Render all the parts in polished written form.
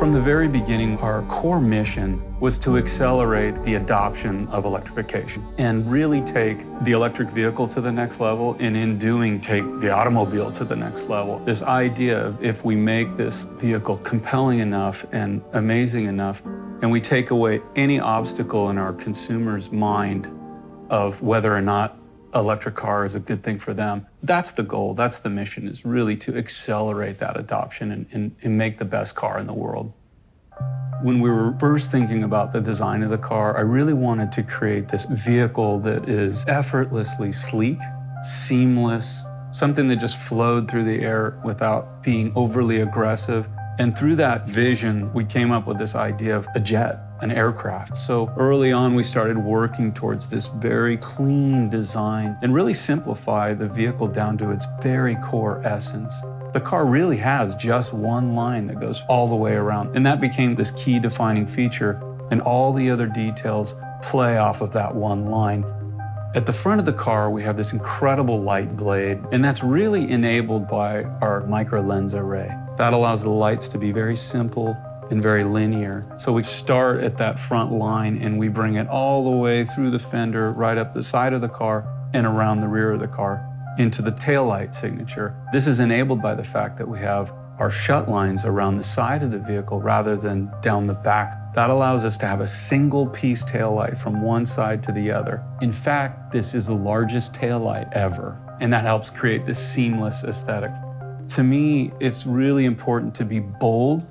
From the very beginning, our core mission was to accelerate the adoption of electrification and really take the electric vehicle to the next level, and in doing, take the automobile to the next level. This idea of if we make this vehicle compelling enough and amazing enough, and we take away any obstacle in our consumer's mind of whether or not electric car is a good thing for them. That's the goal, that's the mission, is really to accelerate that adoption and make the best car in the world. When we were first thinking about the design of the car, I really wanted to create this vehicle that is effortlessly sleek, seamless, something that just flowed through the air without being overly aggressive. And through that vision, we came up with this idea of a jet, an aircraft. So early on, we started working towards this very clean design and really simplify the vehicle down to its very core essence. The car really has just one line that goes all the way around, and that became this key defining feature, and all the other details play off of that one line. At the front of the car, we have this incredible light blade, and that's really enabled by our micro lens array. That allows the lights to be very simple and very linear. So we start at that front line and we bring it all the way through the fender, right up the side of the car and around the rear of the car into the taillight signature. This is enabled by the fact that we have our shut lines around the side of the vehicle rather than down the back. That allows us to have a single piece taillight from one side to the other. In fact, this is the largest taillight ever, and that helps create this seamless aesthetic. To me, it's really important to be bold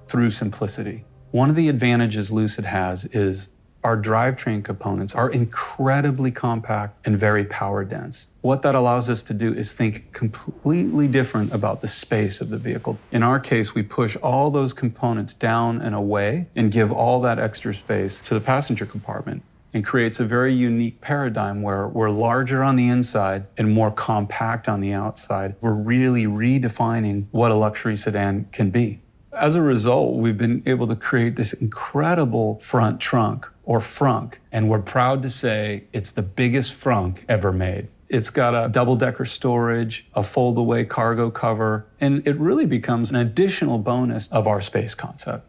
through simplicity. One of the advantages Lucid has is our drivetrain components are incredibly compact and very power dense. What that allows us to do is think completely different about the space of the vehicle. In our case, we push all those components down and away and give all that extra space to the passenger compartment, and creates a very unique paradigm where we're larger on the inside and more compact on the outside. We're really redefining what a luxury sedan can be. As a result, we've been able to create this incredible front trunk, or frunk, and we're proud to say it's the biggest frunk ever made. It's got a double-decker storage, a fold-away cargo cover, and it really becomes an additional bonus of our space concept.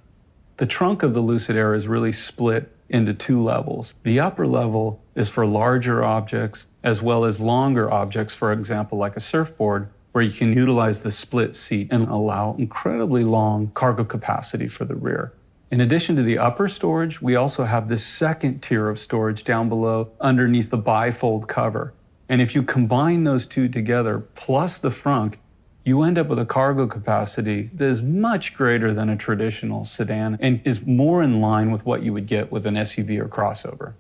The trunk of the Lucid Air is really split into two levels. The upper level is for larger objects, as well as longer objects, for example, like a surfboard, where you can utilize the split seat and allow incredibly long cargo capacity for the rear. In addition to the upper storage, we also have this second tier of storage down below underneath the bifold cover. And if you combine those two together, plus the frunk, you end up with a cargo capacity that is much greater than a traditional sedan and is more in line with what you would get with an SUV or crossover.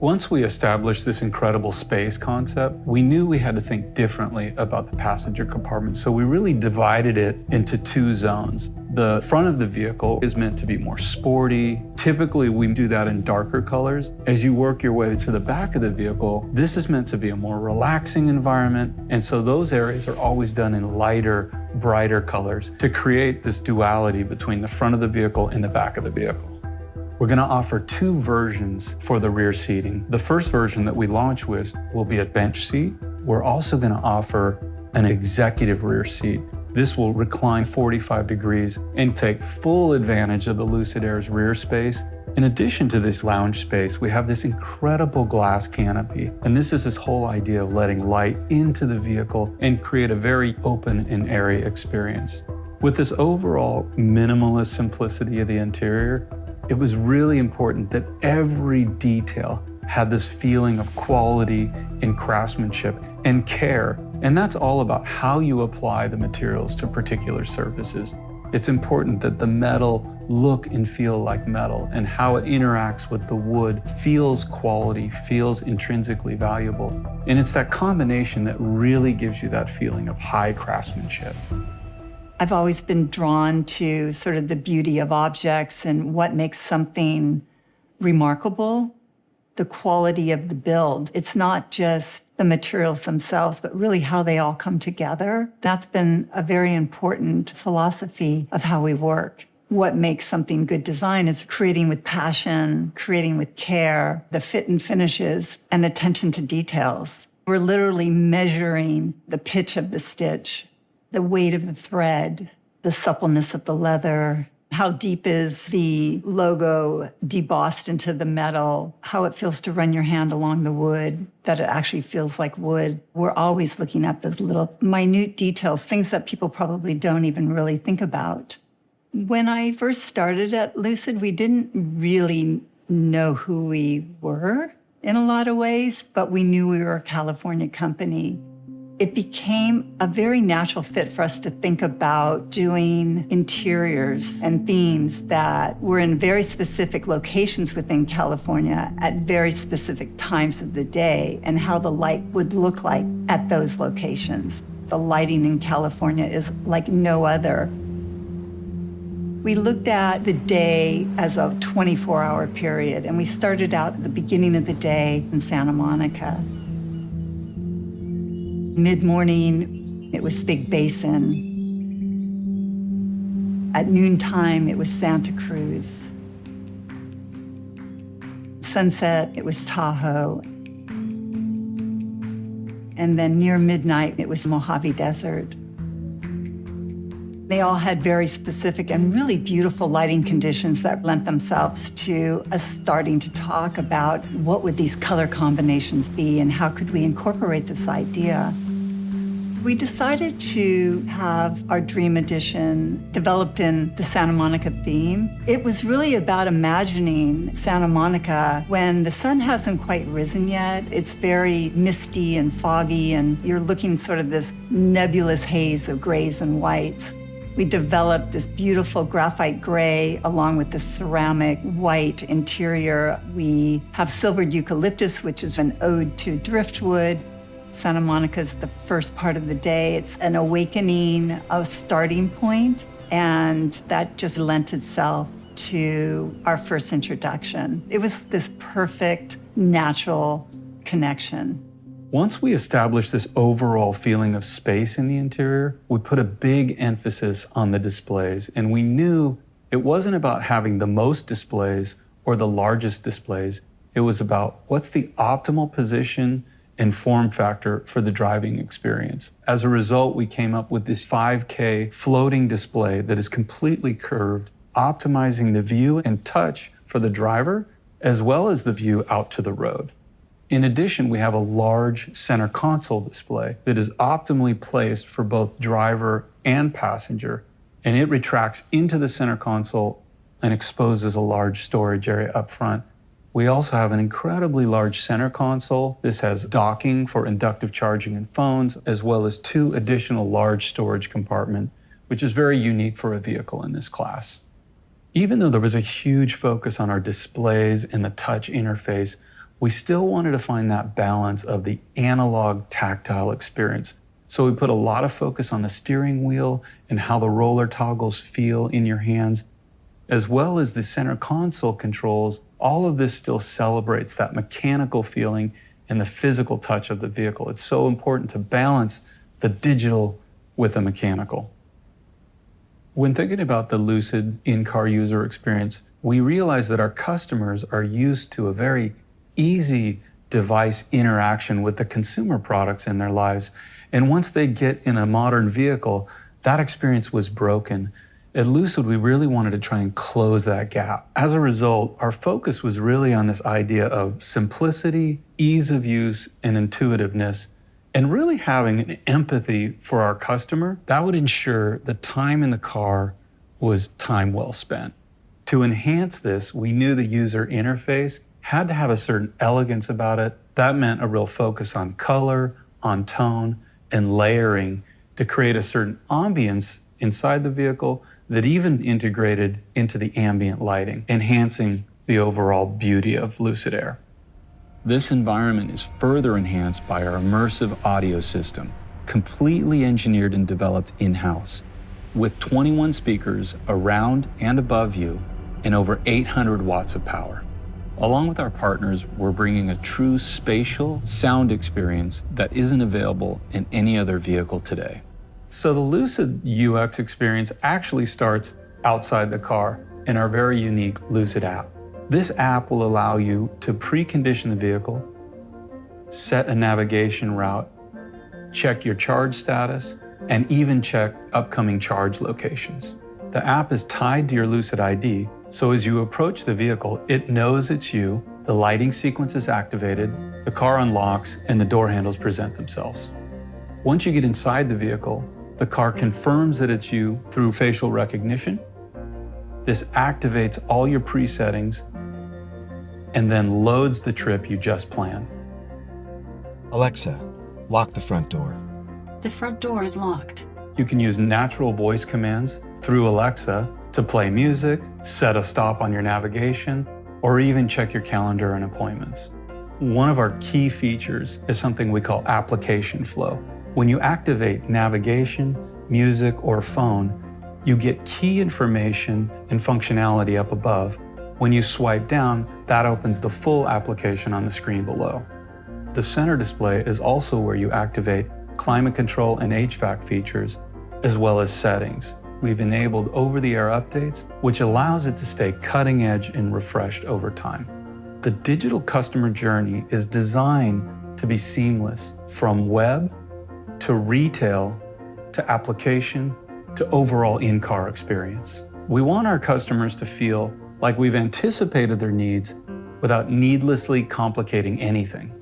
Once we established this incredible space concept, we knew we had to think differently about the passenger compartment, so we really divided it into two zones. The front of the vehicle is meant to be more sporty. Typically, we do that in darker colors. As you work your way to the back of the vehicle, this is meant to be a more relaxing environment, and so those areas are always done in lighter, brighter colors to create this duality between the front of the vehicle and the back of the vehicle. We're going to offer two versions for the rear seating. The first version that we launch with will be a bench seat. We're also going to offer an executive rear seat. This will recline 45 degrees and take full advantage of the Lucid Air's rear space. In addition to this lounge space, we have this incredible glass canopy. And this is this whole idea of letting light into the vehicle and create a very open and airy experience. With this overall minimalist simplicity of the interior, it was really important that every detail had this feeling of quality and craftsmanship and care. And that's all about how you apply the materials to particular surfaces. It's important that the metal look and feel like metal, and how it interacts with the wood feels quality, feels intrinsically valuable. And it's that combination that really gives you that feeling of high craftsmanship. I've always been drawn to sort of the beauty of objects and what makes something remarkable, the quality of the build. It's not just the materials themselves, but really how they all come together. That's been a very important philosophy of how we work. What makes something good design is creating with passion, creating with care, the fit and finishes, and attention to details. We're literally measuring the pitch of the stitch, the weight of the thread, the suppleness of the leather, How deep is the logo debossed into the metal? How it feels to run your hand along the wood, that it actually feels like wood. We're always looking at those little minute details, things that people probably don't even really think about. When I first started at Lucid, we didn't really know who we were in a lot of ways, but we knew we were a California company. It became a very natural fit for us to think about doing interiors and themes that were in very specific locations within California at very specific times of the day and how the light would look like at those locations. The lighting in California is like no other. We looked at the day as a 24-hour period, and we started out at the beginning of the day in Santa Monica. Mid-morning, it was Big Basin. At noontime, it was Santa Cruz. Sunset, it was Tahoe. And then near midnight, it was Mojave Desert. They all had very specific and really beautiful lighting conditions that lent themselves to us starting to talk about what would these color combinations be and how could we incorporate this idea. We decided to have our Dream Edition developed in the Santa Monica theme. It was really about imagining Santa Monica when the sun hasn't quite risen yet. It's very misty and foggy, and you're looking sort of this nebulous haze of grays and whites. We developed this beautiful graphite gray along with the ceramic white interior. We have silvered eucalyptus, which is an ode to driftwood. Santa Monica is the first part of the day. It's an awakening, a starting point, and that just lent itself to our first introduction. It was this perfect, natural connection. Once we established this overall feeling of space in the interior, we put a big emphasis on the displays, and we knew it wasn't about having the most displays or the largest displays. It was about what's the optimal position and form factor for the driving experience. As a result, we came up with this 5K floating display that is completely curved, optimizing the view and touch for the driver, as well as the view out to the road. In addition, we have a large center console display that is optimally placed for both driver and passenger, and it retracts into the center console and exposes a large storage area up front. We also have an incredibly large center console. This has docking for inductive charging and phones, as well as 2 additional large storage compartments, which is very unique for a vehicle in this class. Even though there was a huge focus on our displays and the touch interface, we still wanted to find that balance of the analog tactile experience. So we put a lot of focus on the steering wheel and how the roller toggles feel in your hands, as well as the center console controls. All of this still celebrates that mechanical feeling and the physical touch of the vehicle. It's so important to balance the digital with the mechanical. When thinking about the Lucid in-car user experience, we realize that our customers are used to a very easy device interaction with the consumer products in their lives. And once they get in a modern vehicle, that experience was broken. At Lucid, we really wanted to try and close that gap. As a result, our focus was really on this idea of simplicity, ease of use, and intuitiveness, and really having an empathy for our customer that would ensure the time in the car was time well spent. To enhance this, we knew the user interface had to have a certain elegance about it. That meant a real focus on color, on tone, and layering to create a certain ambience inside the vehicle that even integrated into the ambient lighting, enhancing the overall beauty of Lucid Air. This environment is further enhanced by our immersive audio system, completely engineered and developed in-house, with 21 speakers around and above you and over 800 watts of power. Along with our partners, we're bringing a true spatial sound experience that isn't available in any other vehicle today. So the Lucid UX experience actually starts outside the car in our very unique Lucid app. This app will allow you to precondition the vehicle, set a navigation route, check your charge status, and even check upcoming charge locations. The app is tied to your Lucid ID, so as you approach the vehicle, it knows it's you, the lighting sequence is activated, the car unlocks, and the door handles present themselves. Once you get inside the vehicle, the car confirms that it's you through facial recognition. This activates all your presettings and then loads the trip you just planned. Alexa, lock the front door. The front door is locked. You can use natural voice commands through Alexa to play music, set a stop on your navigation, or even check your calendar and appointments. One of our key features is something we call application flow. When you activate navigation, music, or phone, you get key information and functionality up above. When you swipe down, that opens the full application on the screen below. The center display is also where you activate climate control and HVAC features, as well as settings. We've enabled over-the-air updates, which allows it to stay cutting edge and refreshed over time. The digital customer journey is designed to be seamless from web to retail to application to overall in-car experience. We want our customers to feel like we've anticipated their needs without needlessly complicating anything.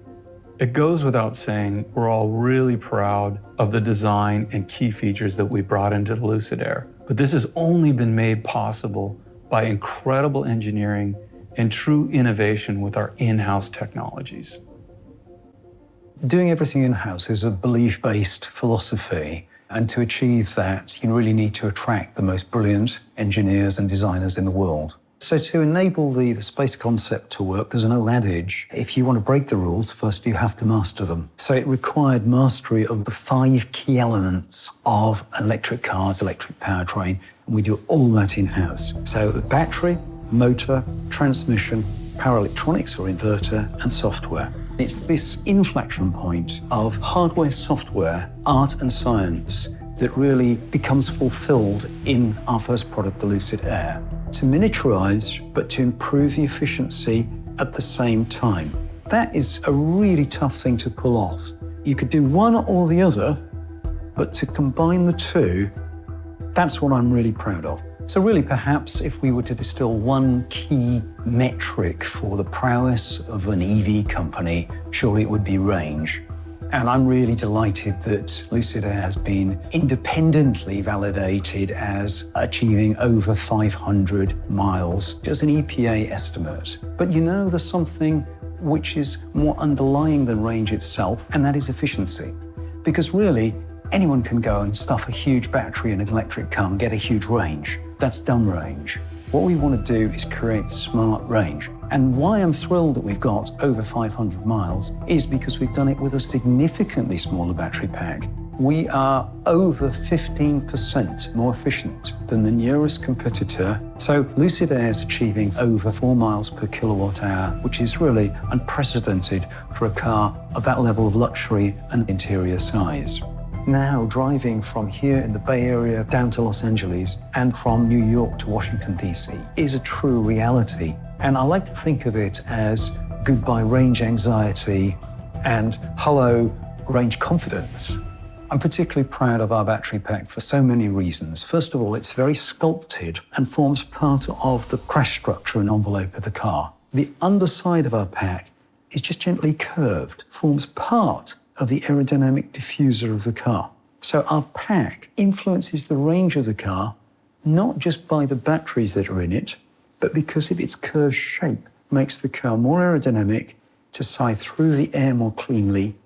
It goes without saying, we're all really proud of the design and key features that we brought into the Lucid Air. But this has only been made possible by incredible engineering and true innovation with our in-house technologies. Doing everything in-house is a belief-based philosophy. And to achieve that, you really need to attract the most brilliant engineers and designers in the world. So to enable the space concept to work, there's an old adage, if you want to break the rules, first you have to master them. So it required mastery of the 5 key elements of electric cars, electric powertrain, and we do all that in-house. So the battery, motor, transmission, power electronics or inverter, and software. It's this inflection point of hardware, software, art and science that really becomes fulfilled in our first product, the Lucid Air. To miniaturize, but to improve the efficiency at the same time. That is a really tough thing to pull off. You could do one or the other, but to combine the two, that's what I'm really proud of. So really, perhaps if we were to distill one key metric for the prowess of an EV company, surely it would be range. And I'm really delighted that Lucid Air has been independently validated as achieving over 500 miles as an EPA estimate. But you know, there's something which is more underlying than range itself, and that is efficiency. Because really, anyone can go and stuff a huge battery in an electric car and get a huge range. That's dumb range. What we want to do is create smart range. And why I'm thrilled that we've got over 500 miles is because we've done it with a significantly smaller battery pack. We are over 15% more efficient than the nearest competitor. So Lucid Air is achieving over 4 miles per kilowatt hour, which is really unprecedented for a car of that level of luxury and interior size. Now driving from here in the Bay Area down to Los Angeles and from New York to Washington, D.C. is a true reality. And I like to think of it as goodbye range anxiety and hello range confidence. I'm particularly proud of our battery pack for so many reasons. First of all, it's very sculpted and forms part of the crash structure and envelope of the car. The underside of our pack is just gently curved, forms part of the aerodynamic diffuser of the car. So our pack influences the range of the car, not just by the batteries that are in it, but because of its curved shape, makes the car more aerodynamic to side through the air more cleanly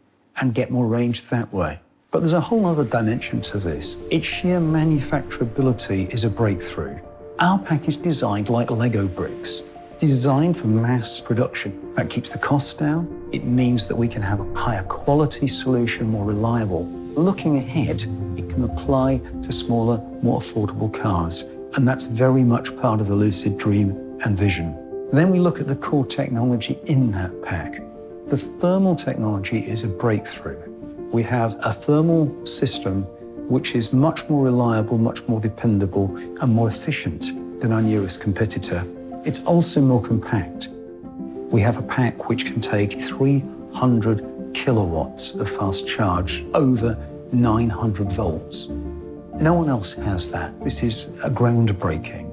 and get more range that way. But there's a whole other dimension to this. Its sheer manufacturability is a breakthrough. Our pack is designed like Lego bricks, designed for mass production. That keeps the costs down. It means that we can have a higher quality solution, more reliable. Looking ahead, it can apply to smaller, more affordable cars. And that's very much part of the Lucid dream and vision. Then we look at the core technology in that pack. The thermal technology is a breakthrough. We have a thermal system which is much more reliable, much more dependable, and more efficient than our nearest competitor. It's also more compact. We have a pack which can take 300 kilowatts of fast charge over 900 volts. No one else has that. This is a groundbreaking.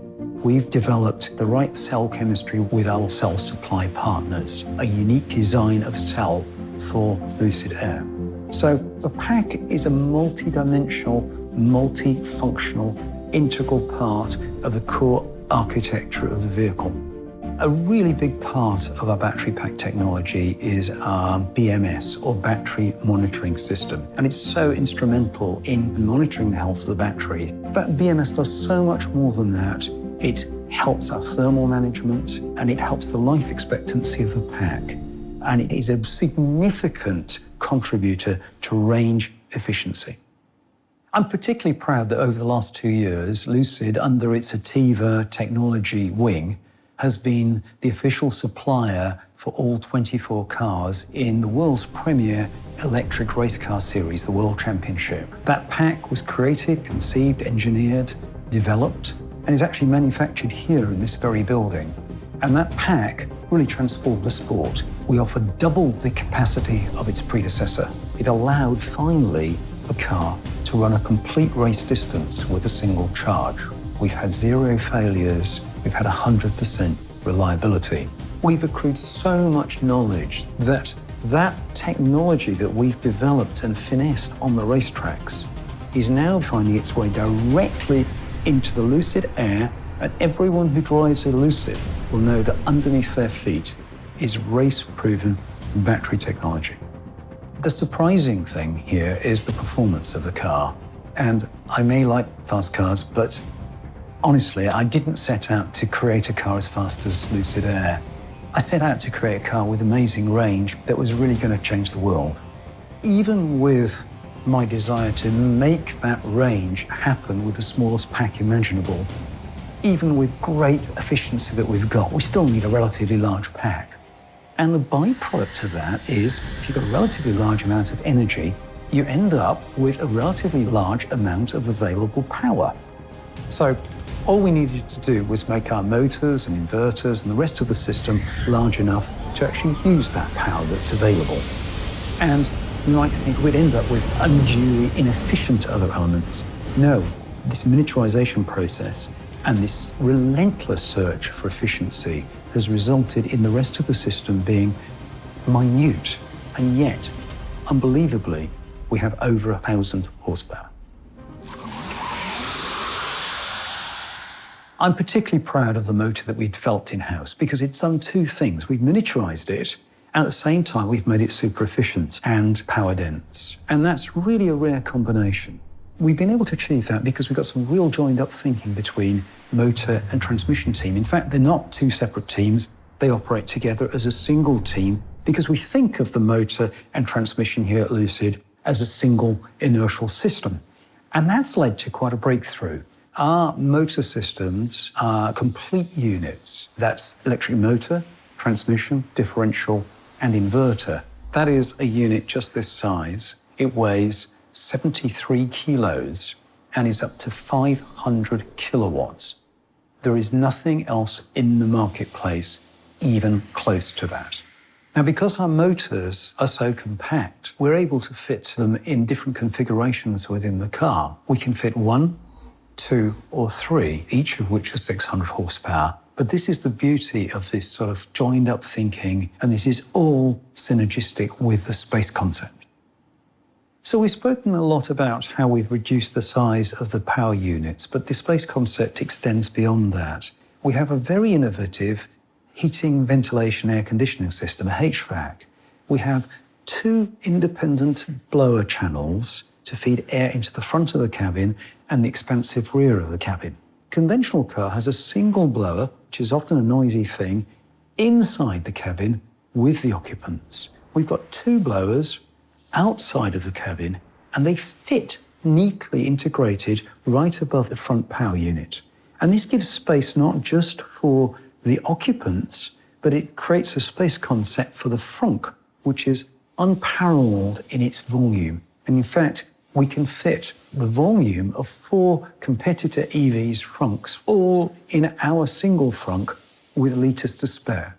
We've developed the right cell chemistry with our cell supply partners, a unique design of cell for Lucid Air. So the pack is a multi-dimensional, multifunctional, integral part of the core architecture of the vehicle. A really big part of our battery pack technology is our BMS, or battery monitoring system. And it's so instrumental in monitoring the health of the battery. But BMS does so much more than that. It helps our thermal management, and it helps the life expectancy of the pack. And it is a significant contributor to range efficiency. I'm particularly proud that over the last 2 years, Lucid, under its Ativa technology wing, has been the official supplier for all 24 cars in the world's premier electric race car series, the World Championship. That pack was created, conceived, engineered, developed, and is actually manufactured here in this very building. And that pack really transformed the sport. We offered double the capacity of its predecessor. It allowed, finally, a car to run a complete race distance with a single charge. We've had 0 failures. We've had 100% reliability. We've accrued so much knowledge that technology that we've developed and finessed on the racetracks is now finding its way directly into the Lucid Air, and everyone who drives a Lucid will know that underneath their feet is race-proven battery technology. The surprising thing here is the performance of the car. And I may like fast cars, but honestly, I didn't set out to create a car as fast as Lucid Air. I set out to create a car with amazing range that was really going to change the world. Even with my desire to make that range happen with the smallest pack imaginable, even with great efficiency that we've got, we still need a relatively large pack. And the byproduct of that is, if you've got a relatively large amount of energy, you end up with a relatively large amount of available power. So all we needed to do was make our motors and inverters and the rest of the system large enough to actually use that power that's available. And you might think we'd end up with unduly inefficient other elements. No, this miniaturization process and this relentless search for efficiency has resulted in the rest of the system being minute, and yet, unbelievably, we have over 1,000 horsepower. I'm particularly proud of the motor that we'd developed in-house because it's done 2 things. We've miniaturized it, and at the same time, we've made it super efficient and power dense. And that's really a rare combination. We've been able to achieve that because we've got some real joined-up thinking between motor and transmission team. In fact, they're not 2 separate teams. They operate together as a single team because we think of the motor and transmission here at Lucid as a single inertial system. And that's led to quite a breakthrough. Our motor systems are complete units. That's electric motor, transmission, differential, and inverter. That is a unit just this size. It weighs 73 kilos and is up to 500 kilowatts. There is nothing else in the marketplace even close to that. Now, because our motors are so compact, we're able to fit them in different configurations within the car. We can fit 1, 2, or 3, each of which is 600 horsepower. But this is the beauty of this sort of joined-up thinking, and this is all synergistic with the space concept. So we've spoken a lot about how we've reduced the size of the power units, but the space concept extends beyond that. We have a very innovative heating, ventilation, air conditioning system, a HVAC. We have 2 independent blower channels to feed air into the front of the cabin and the expansive rear of the cabin. Conventional car has a single blower, which is often a noisy thing, inside the cabin with the occupants. We've got 2 blowers outside of the cabin, and they fit neatly integrated right above the front power unit. And this gives space not just for the occupants, but it creates a space concept for the frunk, which is unparalleled in its volume. And in fact, we can fit the volume of 4 competitor EVs' frunks all in our single frunk with litres to spare.